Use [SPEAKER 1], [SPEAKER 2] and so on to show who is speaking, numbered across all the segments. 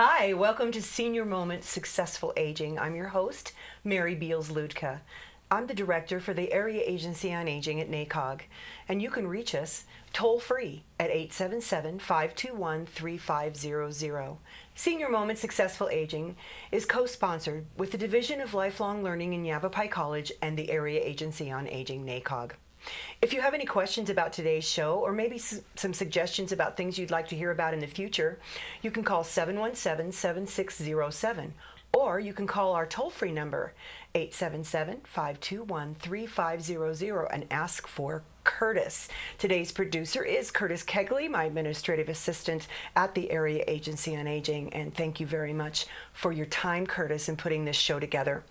[SPEAKER 1] Hi, welcome to Senior Moments Successful Aging. I'm your host, Mary Beals-Ludka. I'm the director for the Area Agency on Aging at NACOG, and you can reach us toll-free at 877-521-3500. Senior Moments Successful Aging is co-sponsored with the Division of Lifelong Learning in Yavapai College and the Area Agency on Aging, NACOG. If you have any questions about today's show or maybe some suggestions about things you'd like to hear about in the future, you can call 717-7607 or you can call our toll-free number 877-521-3500 and ask for Curtis. Today's producer is Curtis Kegley, my administrative assistant at the Area Agency on Aging, and thank you very much for your time, Curtis, in putting this show together.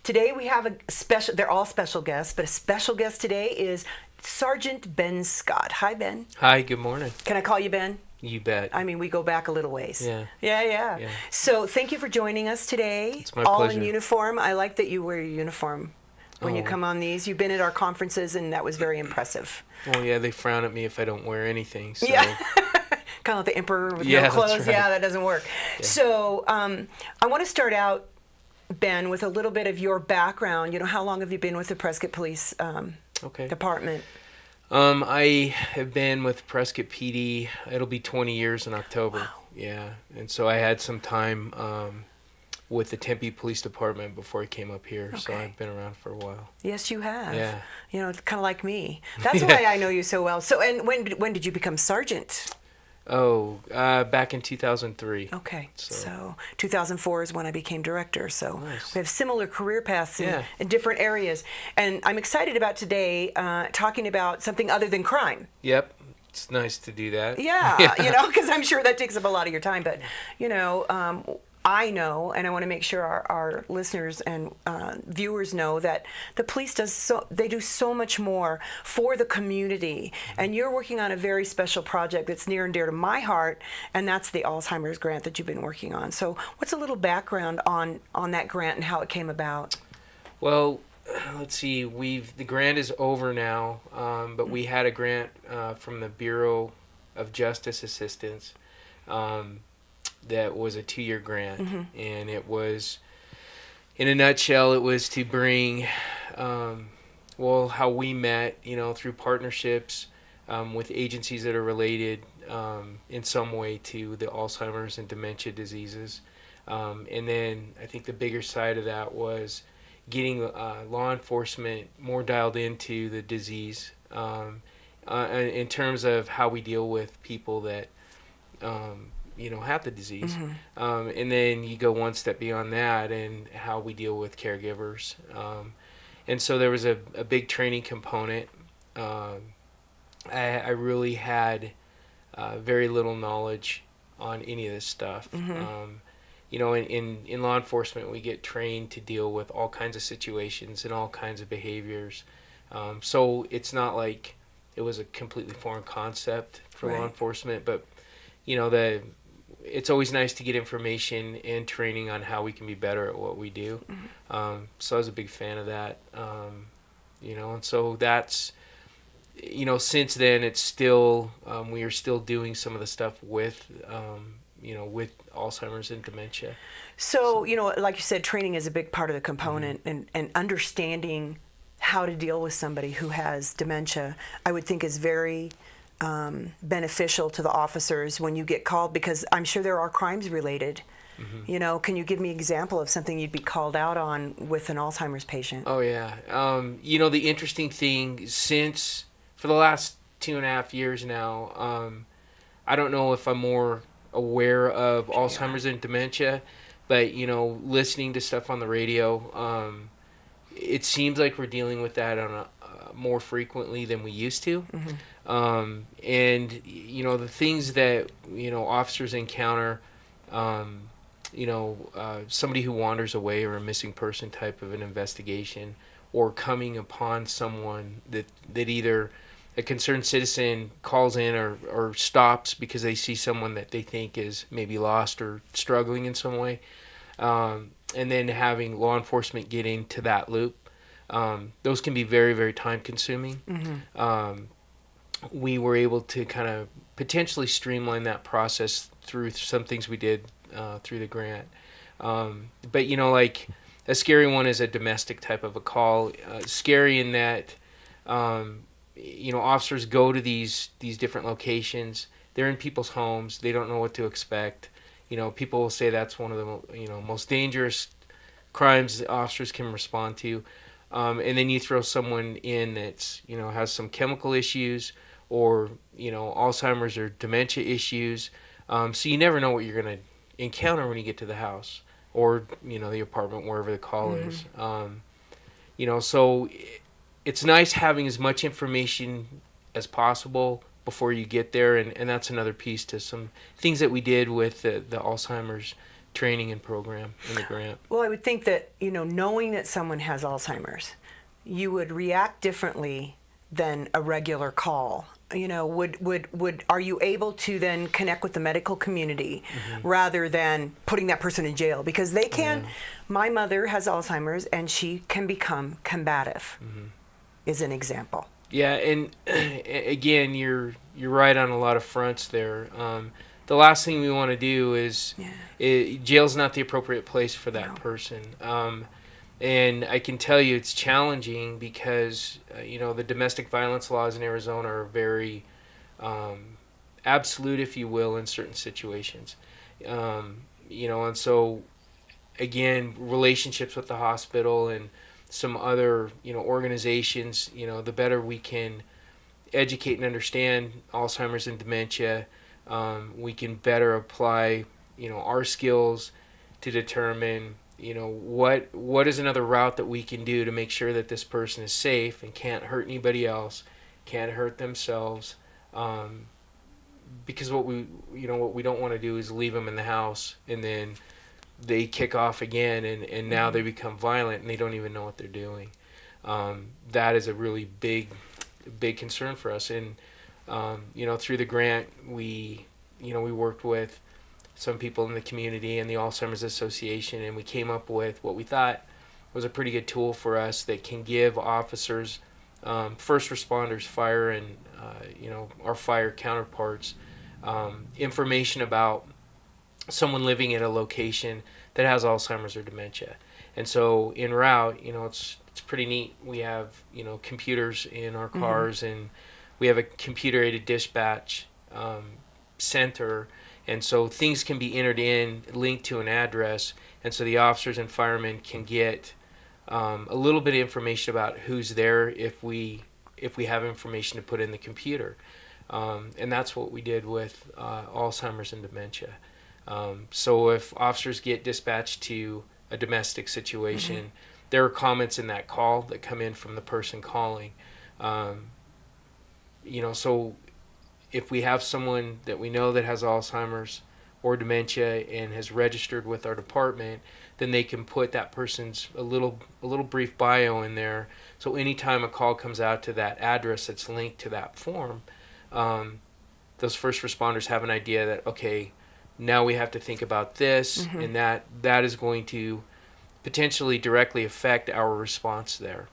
[SPEAKER 1] Today we have a special, they're all special guests, but a special guest today is Sergeant Ben Scott. Hi, Ben.
[SPEAKER 2] Hi, good morning.
[SPEAKER 1] Can I call you Ben?
[SPEAKER 2] You bet.
[SPEAKER 1] I mean, we go back a little ways.
[SPEAKER 2] Yeah.
[SPEAKER 1] So thank you for joining us today.
[SPEAKER 2] It's my
[SPEAKER 1] all
[SPEAKER 2] pleasure.
[SPEAKER 1] In uniform. I like that you wear your uniform when you come on these. You've been at our conferences, and that was very impressive.
[SPEAKER 2] Well, yeah, they frown at me if I don't wear anything. So.
[SPEAKER 1] Yeah. Kind of like the emperor with no clothes.
[SPEAKER 2] That's right.
[SPEAKER 1] Yeah, that doesn't work. Yeah. So I want to start out, Ben, with a little bit of your background. You know, how long have you been with the Prescott Police Department?
[SPEAKER 2] I have been with Prescott PD. It'll be 20 years in October.
[SPEAKER 1] Wow.
[SPEAKER 2] Yeah, and so I had some time with the Tempe Police Department before I came up here. Okay. So I've been around for a while.
[SPEAKER 1] Yes, you have.
[SPEAKER 2] Yeah.
[SPEAKER 1] You know, it's kind of like me. That's why I know you so well. So, and when did you become sergeant?
[SPEAKER 2] Back in 2003.
[SPEAKER 1] Okay, so 2004 is when I became director. So
[SPEAKER 2] nice.
[SPEAKER 1] We have similar career paths in different areas. And I'm excited about today talking about something other than crime.
[SPEAKER 2] Yep, it's nice to do that.
[SPEAKER 1] Yeah. You know, because I'm sure that takes up a lot of your time. But, you know, I know, and I want to make sure our listeners and viewers know that the police do so much more for the community. And you're working on a very special project that's near and dear to my heart, and that's the Alzheimer's grant that you've been working on. So what's a little background on that grant and how it came about?
[SPEAKER 2] Well, let's see. The grant is over now, but we had a grant from the Bureau of Justice Assistance. That was a 2-year grant, and it was, in a nutshell, it was to bring, how we met, you know, through partnerships with agencies that are related in some way to the Alzheimer's and dementia diseases. And then I think the bigger side of that was getting law enforcement more dialed into the disease in terms of how we deal with people that have the disease. And then you go one step beyond that and how we deal with caregivers. And so there was a big training component. I really had very little knowledge on any of this stuff. You know, in law enforcement, we get trained to deal with all kinds of situations and all kinds of behaviors. So it's not like it was a completely foreign concept for law enforcement, but you know, it's always nice to get information and training on how we can be better at what we do. So I was a big fan of that. You know, and so that's, you know, since then it's still, we are still doing some of the stuff with, with Alzheimer's and dementia.
[SPEAKER 1] So, you know, like you said, training is a big part of the component, and understanding how to deal with somebody who has dementia, I would think is very beneficial to the officers when you get called, because I'm sure there are crimes related. You know, can you give me an example of something you'd be called out on with an Alzheimer's patient?
[SPEAKER 2] Oh, yeah. You know, the interesting thing, for the last 2.5 years now, I don't know if I'm more aware of Alzheimer's and dementia, but, you know, listening to stuff on the radio, it seems like we're dealing with that on more frequently than we used to. And, you know, the things that, you know, officers encounter, somebody who wanders away or a missing person type of an investigation, or coming upon someone that either a concerned citizen calls in or stops because they see someone that they think is maybe lost or struggling in some way, and then having law enforcement get into that loop. Those can be very, very time consuming. We were able to kind of potentially streamline that process through some things we did through the grant. But like a scary one is a domestic type of a call. Scary in that officers go to these different locations. They're in people's homes. They don't know what to expect. People will say that's one of the most dangerous crimes that officers can respond to. And then you throw someone in that's has some chemical issues or Alzheimer's or dementia issues. So you never know what you're going to encounter when you get to the house or the apartment, wherever the call is. So it's nice having as much information as possible before you get there, and that's another piece to some things that we did with the Alzheimer's training and program in the grant.
[SPEAKER 1] Well, I would think that knowing that someone has Alzheimer's, you would react differently than a regular call. Are you able to then connect with the medical community rather than putting that person in jail? Because they can. My mother has Alzheimer's and she can become combative, is an example.
[SPEAKER 2] Yeah, and again, you're right on a lot of fronts there. The last thing we want to do is jail's not the appropriate place for that person. And I can tell you it's challenging because, the domestic violence laws in Arizona are very absolute, if you will, in certain situations. And so, again, relationships with the hospital and some other, organizations, the better we can educate and understand Alzheimer's and dementia, we can better apply, our skills to determine what is another route that we can do to make sure that this person is safe and can't hurt anybody else, can't hurt themselves, because what we don't want to do is leave them in the house and then they kick off again and now they become violent and they don't even know what they're doing. That is a really big concern for us. And through the grant we worked with some people in the community and the Alzheimer's Association, and we came up with what we thought was a pretty good tool for us that can give officers, first responders, fire, and our fire counterparts, information about someone living at a location that has Alzheimer's or dementia. And so en route, it's pretty neat. We have computers in our cars, and we have a computer-aided dispatch center. And so things can be entered in, linked to an address, and so the officers and firemen can get a little bit of information about who's there if we have information to put in the computer. And that's what we did with Alzheimer's and dementia. So if officers get dispatched to a domestic situation, there are comments in that call that come in from the person calling. So if we have someone that we know that has Alzheimer's or dementia and has registered with our department, then they can put that person's a little brief bio in there. So anytime a call comes out to that address that's linked to that form, those first responders have an idea that, okay, now we have to think about this, and that is going to potentially directly affect our response there.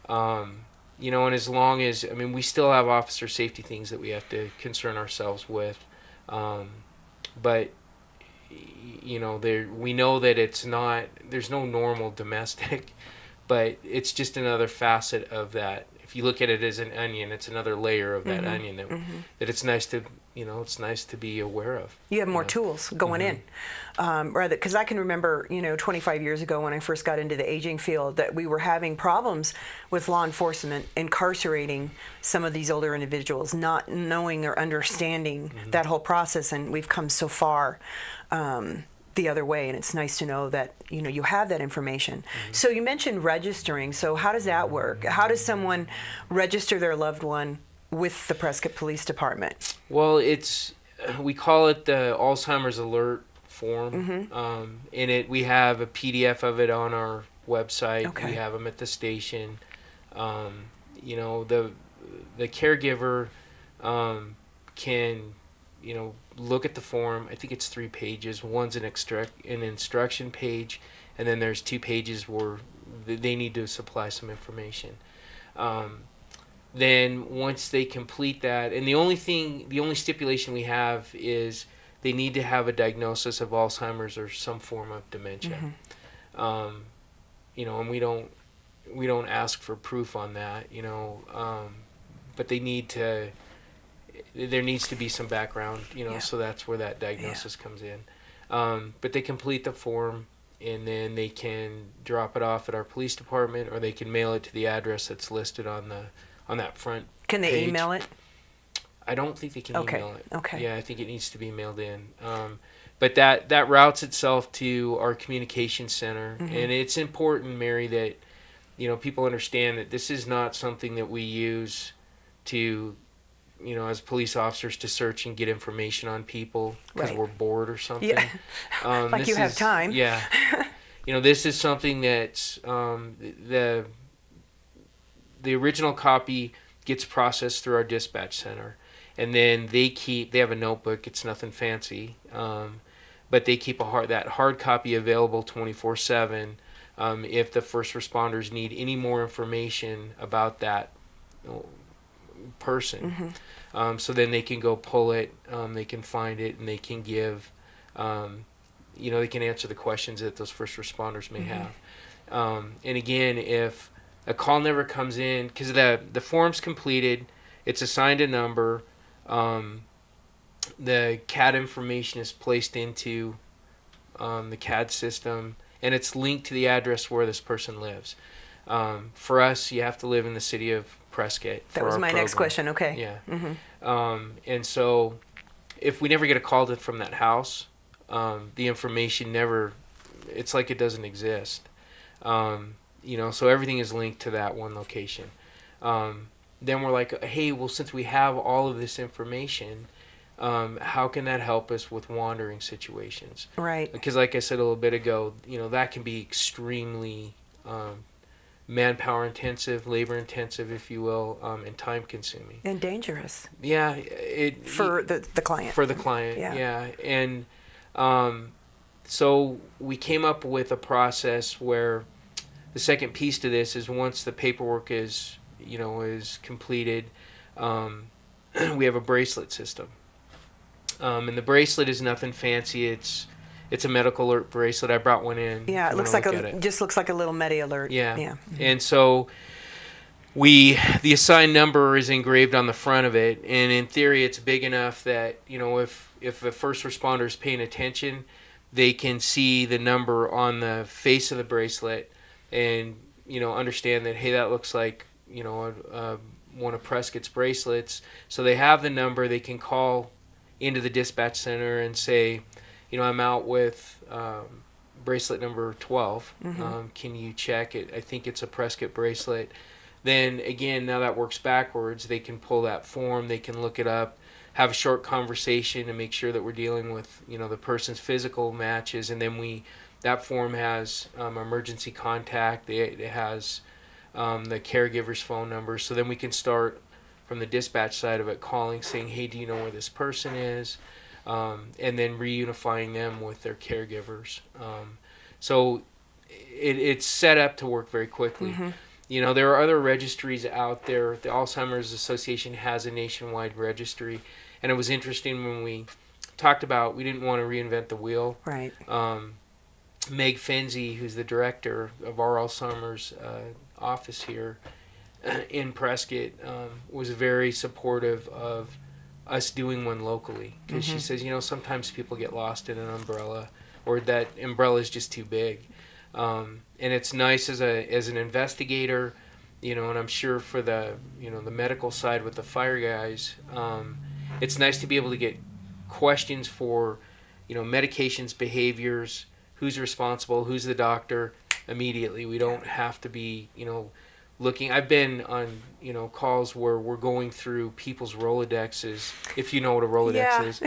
[SPEAKER 2] And as long as, we still have officer safety things that we have to concern ourselves with. But, we know that there's no normal domestic, but it's just another facet of that. If you look at it as an onion, it's another layer of that onion that it's nice to be aware of.
[SPEAKER 1] You have more tools going in, rather, because I can remember 25 years ago when I first got into the aging field that we were having problems with law enforcement incarcerating some of these older individuals, not knowing or understanding that whole process, and we've come so far the other way, and it's nice to know that you have that information. So you mentioned registering. So how does that work? How does someone register their loved one with the Prescott Police Department?
[SPEAKER 2] Well, we call it the Alzheimer's Alert form. We have a PDF of it on our website. Okay. We have them at the station. The caregiver can look at the form. I think it's 3 pages. One's an instruction page, and then there's 2 pages where they need to supply some information. Then once they complete that, and the only stipulation we have is they need to have a diagnosis of Alzheimer's or some form of dementia. And we don't ask for proof on that, but they need to. There needs to be some background, so that's where that diagnosis comes in. But they complete the form, and then they can drop it off at our police department, or they can mail it to the address that's listed on that front.
[SPEAKER 1] Can they
[SPEAKER 2] page.
[SPEAKER 1] email it?
[SPEAKER 2] I don't think they can email it.
[SPEAKER 1] Okay.
[SPEAKER 2] Yeah, I think it needs to be mailed in. But that routes itself to our communication center, and it's important, Mary, that people understand that this is not something that we use to, as police officers, to search and get information on people because we're bored or something.
[SPEAKER 1] Yeah. Like you have time.
[SPEAKER 2] Yeah. This is something that's the original copy gets processed through our dispatch center, and then they have a notebook. It's nothing fancy, but they keep that hard copy available 24/7 if the first responders need any more information about that person. So then they can go pull it, they can find it, and they can give, they can answer the questions that those first responders may have. And again, if a call never comes in, because the form's completed, it's assigned a number, the CAD information is placed into the CAD system, and it's linked to the address where this person lives. For us, you have to live in the city of Prescott.
[SPEAKER 1] That was my next question. Okay.
[SPEAKER 2] Yeah. And so if we never get a call from that house, the information it's like it doesn't exist. So everything is linked to that one location. Then we're like, hey, well, since we have all of this information, how can that help us with wandering situations?
[SPEAKER 1] Right.
[SPEAKER 2] Because like I said a little bit ago, that can be extremely manpower intensive, labor intensive, if you will, and time consuming.
[SPEAKER 1] And dangerous.
[SPEAKER 2] Yeah.
[SPEAKER 1] For the client.
[SPEAKER 2] For the client, yeah. And so we came up with a process where the second piece to this is once the paperwork is completed, we have a bracelet system. And the bracelet is nothing fancy. It's a medical alert bracelet. I brought one in.
[SPEAKER 1] Yeah, it looks like just looks like a little Medi alert.
[SPEAKER 2] Yeah. And so the assigned number is engraved on the front of it, and in theory it's big enough that, if a first responder is paying attention, they can see the number on the face of the bracelet and, understand that, hey, that looks like, one of Prescott's bracelets. So they have the number, they can call into the dispatch center and say, I'm out with bracelet number 12. Can you check it? I think it's a Prescott bracelet. Then again, now that works backwards. They can pull that form, they can look it up, have a short conversation and make sure that we're dealing with, the person's physical matches. And then that form has emergency contact. It has the caregiver's phone number. So then we can start from the dispatch side of it, calling, saying, hey, do you know where this person is? And then reunifying them with their caregivers. So it's set up to work very quickly. There are other registries out there. The Alzheimer's Association has a nationwide registry. And it was interesting when we talked about we didn't want to reinvent the wheel.
[SPEAKER 1] Right.
[SPEAKER 2] Meg Fenzi, who's the director of our Alzheimer's office here in Prescott, was very supportive of us doing one locally, because she says, sometimes people get lost in an umbrella, or that umbrella is just too big, and it's nice as an investigator, and I'm sure for the the medical side with the fire guys, it's nice to be able to get questions for medications, behaviors, who's responsible, who's the doctor immediately. We don't have to be looking. I've been on calls where we're going through people's Rolodexes, if you know what a Rolodex is,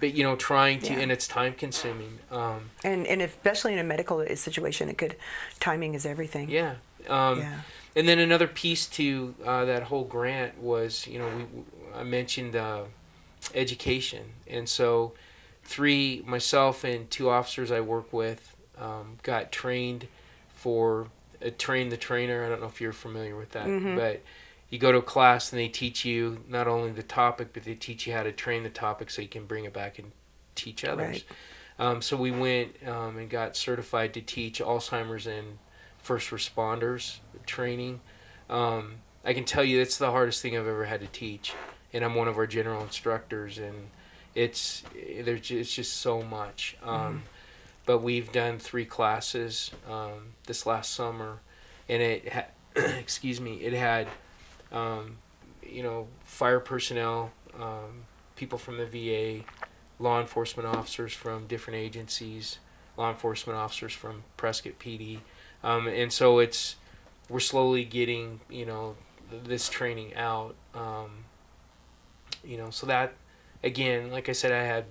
[SPEAKER 2] but trying to, and it's time consuming.
[SPEAKER 1] And especially in a medical situation, timing is everything.
[SPEAKER 2] Yeah. And then another piece to that whole grant was, I mentioned education, and so myself and 2 officers I work with got trained for Train the Trainer. I don't know if you're familiar with that, but you go to a class and they teach you not only the topic, but they teach you how to train the topic so you can bring it back teach others.
[SPEAKER 1] Right.
[SPEAKER 2] So we went and got certified to teach Alzheimer's and first responders training. I can tell you it's the hardest thing I've ever had to teach, and I'm one of our general instructors, and it's just so much. But we've done 3 classes this last summer, and excuse me, it had fire personnel, people from the VA, law enforcement officers from different agencies, law enforcement officers from Prescott PD, and so we're slowly getting this training out. So that, again, like I said,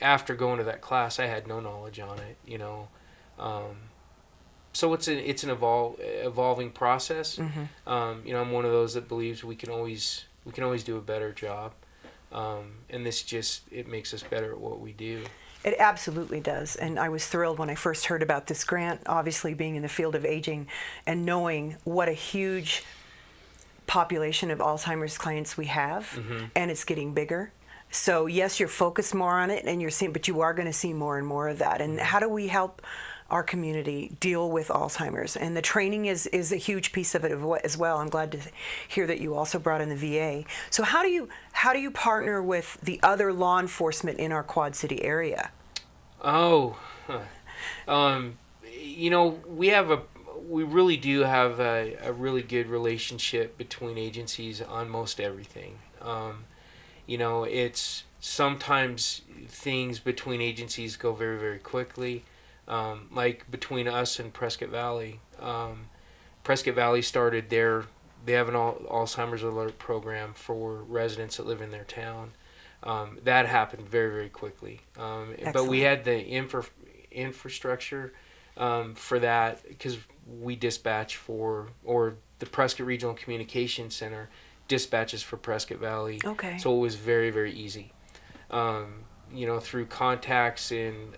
[SPEAKER 2] after going to that class, I had no knowledge on it. So it's an evolving process.
[SPEAKER 1] Mm-hmm.
[SPEAKER 2] I'm one of those that believes we can always do a better job, and it makes us better at what we do.
[SPEAKER 1] It absolutely does. And I was thrilled when I first heard about this grant, obviously being in the field of aging and knowing what a huge population of Alzheimer's clients we have,
[SPEAKER 2] Mm-hmm.
[SPEAKER 1] and it's getting bigger. So yes, you're focused more on it, and but you are going to see more and more of that. And how do we help our community deal with Alzheimer's? And the training is a huge piece of it as well. I'm glad to hear that you also brought in the VA. So how do you partner with the other law enforcement in our Quad City area?
[SPEAKER 2] We really do have a really good relationship between agencies on most everything. It's sometimes things between agencies go very, very quickly. Like between us and Prescott Valley. Prescott Valley they have an Alzheimer's alert program for residents that live in their town. That happened very, very quickly. But we had the infrastructure for that because we dispatch or the Prescott Regional Communication Center dispatches for Prescott Valley.
[SPEAKER 1] Okay.
[SPEAKER 2] So it was very, very easy. Through contacts in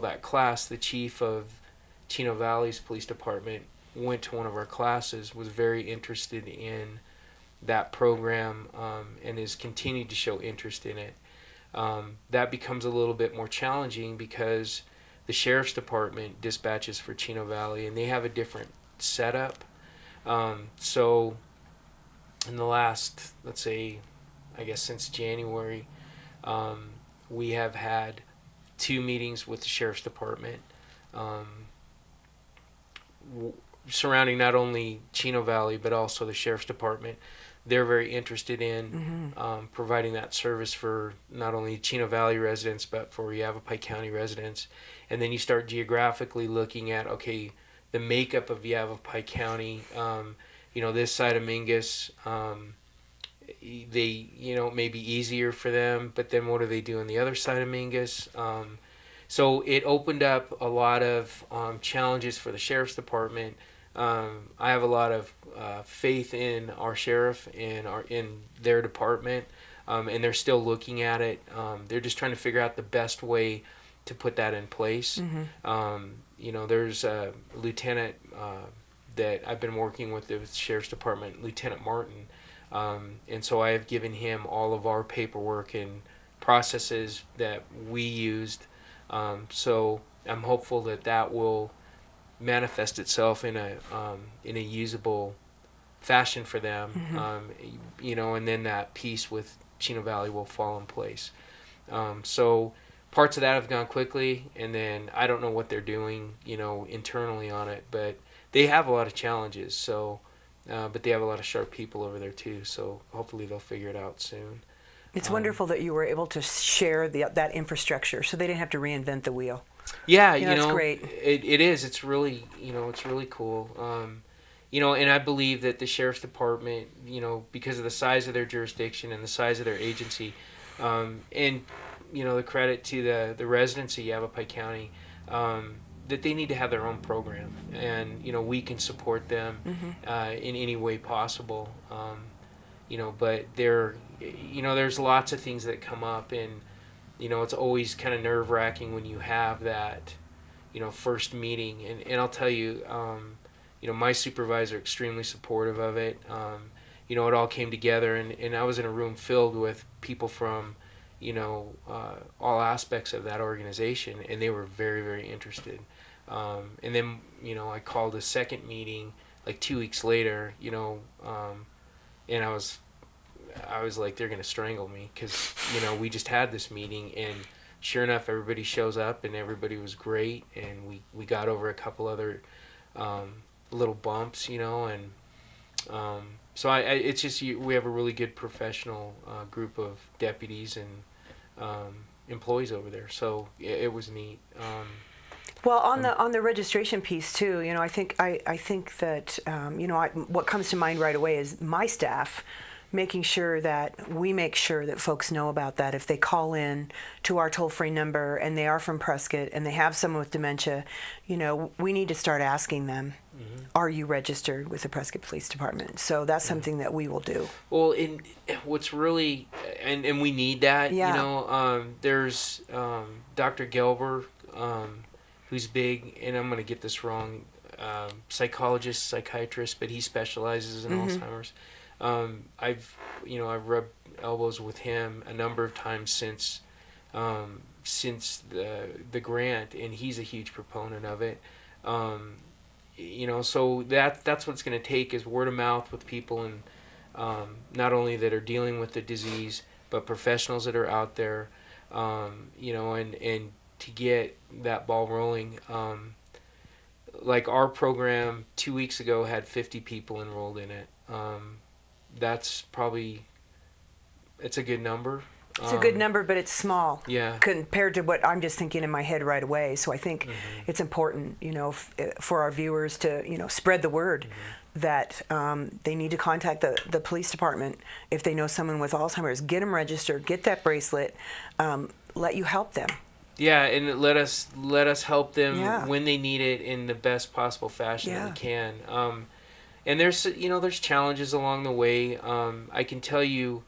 [SPEAKER 2] that class, the chief of Chino Valley's police department went to one of our classes, was very interested in that program, and has continued to show interest in it. That becomes a little bit more challenging because the sheriff's department dispatches for Chino Valley, and they have a different setup. So in the last, let's say, I guess since January, we have had 2 meetings with the sheriff's department surrounding not only Chino Valley but also the sheriff's department. They're very interested in providing that service for not only Chino Valley residents but for Yavapai County residents. And then you start geographically looking at, okay, the makeup of Yavapai County, this side of Mingus, they, may be easier for them, but then what do they do on the other side of Mingus? So it opened up a lot of challenges for the sheriff's department. I have a lot of faith in our sheriff and in their department, and they're still looking at it. They're just trying to figure out the best way to put that in place. There's a lieutenant that I've been working with the sheriff's department, Lieutenant Martin, and so I have given him all of our paperwork and processes that we used. So I'm hopeful that will manifest itself in a usable fashion for them, and then that piece with Chino Valley will fall in place. So parts of that have gone quickly, and then I don't know what they're doing, internally on it, but they have a lot of challenges. So, but they have a lot of sharp people over there too. So hopefully they'll figure it out soon.
[SPEAKER 1] It's wonderful that you were able to share that infrastructure, so they didn't have to reinvent the wheel.
[SPEAKER 2] Yeah,
[SPEAKER 1] that's great.
[SPEAKER 2] It is. It's really, it's really cool. And I believe that the sheriff's department, because of the size of their jurisdiction and the size of their agency, and the credit to the residents of Yavapai County, that they need to have their own program, and we can support them in any way possible. But there's lots of things that come up, and it's always kind of nerve-wracking when you have that first meeting, and I'll tell you, my supervisor extremely supportive of it. It all came together, and I was in a room filled with people from all aspects of that organization, and they were very, very interested. And then, I called a second meeting like 2 weeks later, and I was like, they're going to strangle me, because, we just had this meeting, and sure enough, everybody shows up, and everybody was great, and we got over a couple other little bumps, and so it's just, we have a really good professional group of deputies and employees over there, so it was neat.
[SPEAKER 1] Well, on the registration piece too, I think that what comes to mind right away is my staff making sure that we make sure that folks know about that. If they call in to our toll-free number and they are from Prescott and they have someone with dementia, we need to start asking them, are you registered with the Prescott Police Department? So that's something that we will do.
[SPEAKER 2] Well, what's really, and we need that, there's Dr. Gelber, who's big, and I'm going to get this wrong, psychologist, psychiatrist, but he specializes in Alzheimer's. I've rubbed elbows with him a number of times since the grant, and he's a huge proponent of it. So that's what it's going to take, is word of mouth with people, and not only that are dealing with the disease, but professionals that are out there, and to get that ball rolling. Like our program 2 weeks ago had 50 people enrolled in it. That's probably, it's a good number.
[SPEAKER 1] It's a good number, but it's small.
[SPEAKER 2] Yeah.
[SPEAKER 1] Compared to what I'm just thinking in my head right away. So I think it's important, for our viewers to, spread the word that they need to contact the police department if they know someone with Alzheimer's. Get them registered, get that bracelet, let you help them.
[SPEAKER 2] Yeah, and let us help them when they need it in the best possible fashion that we can. And there's challenges along the way. I can tell you,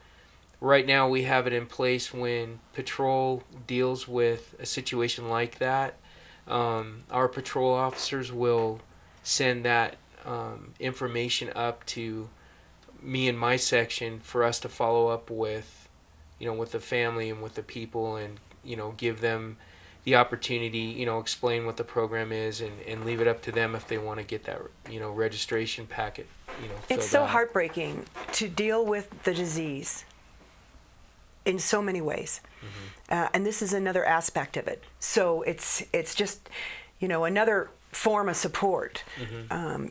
[SPEAKER 2] right now we have it in place when patrol deals with a situation like that. Our patrol officers will send that information up to me and my section for us to follow up with, with the family and with the people, and give them the opportunity, explain what the program is, and leave it up to them if they want to get that, registration packet,
[SPEAKER 1] It's so heartbreaking to deal with the disease in so many ways. And this is another aspect of it. So it's just, another form of support.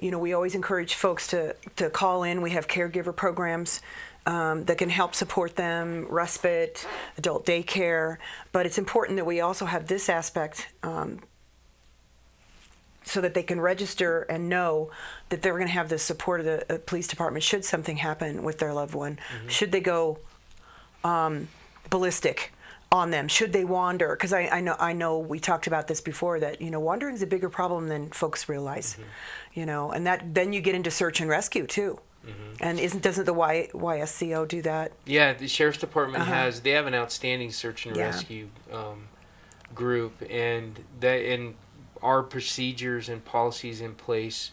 [SPEAKER 1] We always encourage folks to call in. We have caregiver programs that can help support them, respite, adult daycare. But it's important that we also have this aspect so that they can register and know that they're going to have the support of the police department should something happen with their loved one. Should they go ballistic on them? Should they wander? Because I know we talked about this before, that wandering is a bigger problem than folks realize. And that then you get into search and rescue too. And doesn't the YSCO do that?
[SPEAKER 2] Yeah, the Sheriff's Department they have an outstanding search and rescue group, and our procedures and policies in place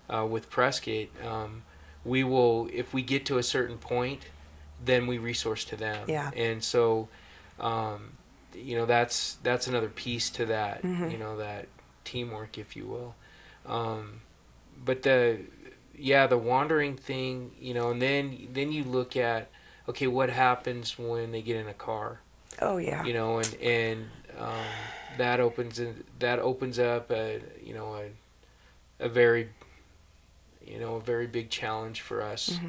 [SPEAKER 2] with Prescott. We will, if we get to a certain point, then we resource to them.
[SPEAKER 1] Yeah.
[SPEAKER 2] And so, that's another piece to that. That teamwork, if you will. But the wandering thing, and then you look at, okay, what happens when they get in a car?
[SPEAKER 1] Oh yeah.
[SPEAKER 2] And that opens up a very big challenge for us.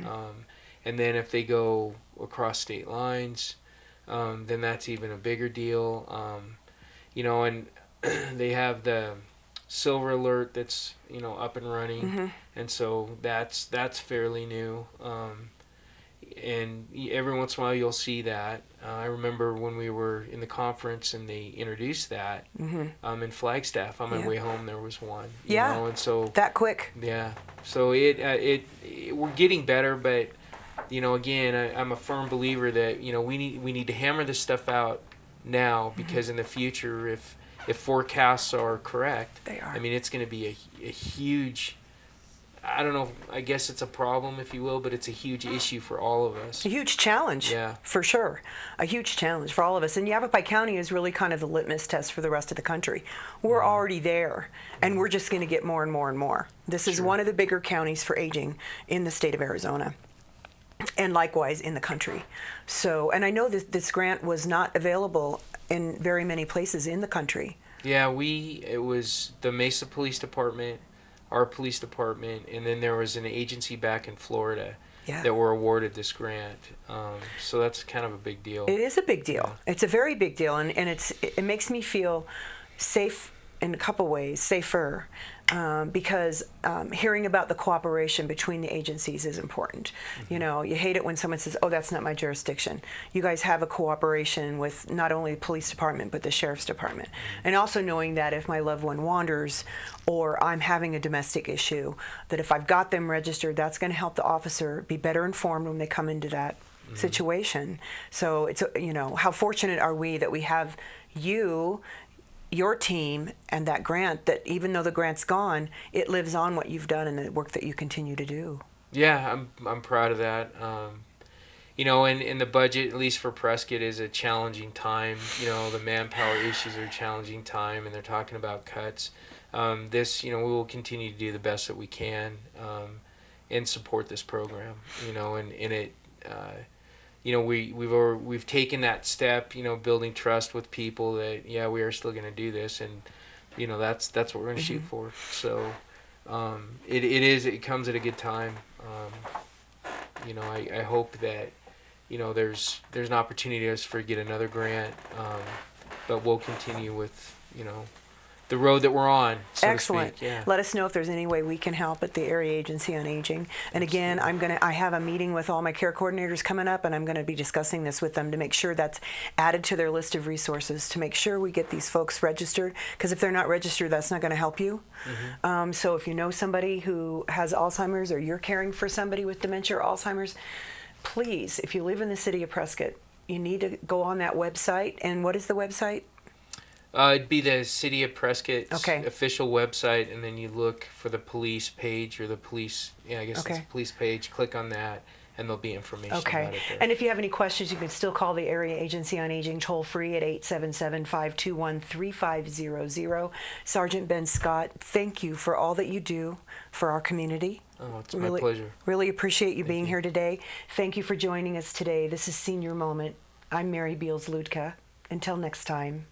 [SPEAKER 2] And then if they go across state lines, then that's even a bigger deal. And they have the Silver Alert that's up and running, and so that's fairly new. And every once in a while you'll see that. I remember when we were in the conference and they introduced that in Flagstaff. On my way home, there was one. And so
[SPEAKER 1] that quick.
[SPEAKER 2] Yeah. So we're getting better, but again, I'm a firm believer that we need to hammer this stuff out now, because in the future, if forecasts are correct,
[SPEAKER 1] they are.
[SPEAKER 2] I mean, it's going to be a huge I don't know, I guess it's a problem, if you will, but it's a huge issue for all of us.
[SPEAKER 1] A huge challenge,
[SPEAKER 2] Yeah.
[SPEAKER 1] for sure. A huge challenge for all of us. And Yavapai County is really kind of the litmus test for the rest of the country. We're already there, and we're just going to get more and more and more. This is one of the bigger counties for aging in the state of Arizona, and likewise in the country. So, and I know that this grant was not available in very many places in the country.
[SPEAKER 2] Yeah, it was the Mesa Police Department, our police department, and then there was an agency back in Florida that were awarded this grant. So that's kind of a big deal.
[SPEAKER 1] It is a big deal. Yeah. It's a very big deal, and it makes me feel safe in a couple ways, safer, because hearing about the cooperation between the agencies is important. You know, you hate it when someone says, oh, that's not my jurisdiction. You guys have a cooperation with not only the police department, but the sheriff's department. And also knowing that if my loved one wanders or I'm having a domestic issue, that if I've got them registered, that's going to help the officer be better informed when they come into that situation. So it's, you know, how fortunate are we that we have your team and that grant, that even though the grant's gone, it lives on what you've done and the work that you continue to do.
[SPEAKER 2] Yeah, I'm proud of that. You know, and the budget, at least for Prescott, is a challenging time. You know, the manpower issues are a challenging time, and they're talking about cuts. You know, we will continue to do the best that we can and support this program. You know, and it. You know, we've taken that step, you know, building trust with people that, yeah, we are still going to do this, and, you know, that's what we're going to shoot for. So it comes at a good time. You know, I hope that, you know, there's an opportunity for us to get another grant, but we'll continue with, you know, the road that we're on, so
[SPEAKER 1] Excellent.
[SPEAKER 2] to speak. Yeah.
[SPEAKER 1] Let us know if there's any way we can help at the Area Agency on Aging. And again, I have a meeting with all my care coordinators coming up, and I'm going to be discussing this with them to make sure that's added to their list of resources to make sure we get these folks registered. Because if they're not registered, that's not going to help you. So if you know somebody who has Alzheimer's, or you're caring for somebody with dementia or Alzheimer's, please, if you live in the city of Prescott, you need to go on that website. And what is the website?
[SPEAKER 2] It'd be the City of Prescott's official website, and then you look for the police page or the police, it's the police page. Click on that, and there'll be information about it there.
[SPEAKER 1] And if you have any questions, you can still call the Area Agency on Aging toll free at 877-521-3500. Sergeant Ben Scott, thank you for all that you do for our community.
[SPEAKER 2] Oh, it's my pleasure.
[SPEAKER 1] Really appreciate you being here today. Thank you for joining us today. This is Senior Moment. I'm Mary Beals Ludka. Until next time.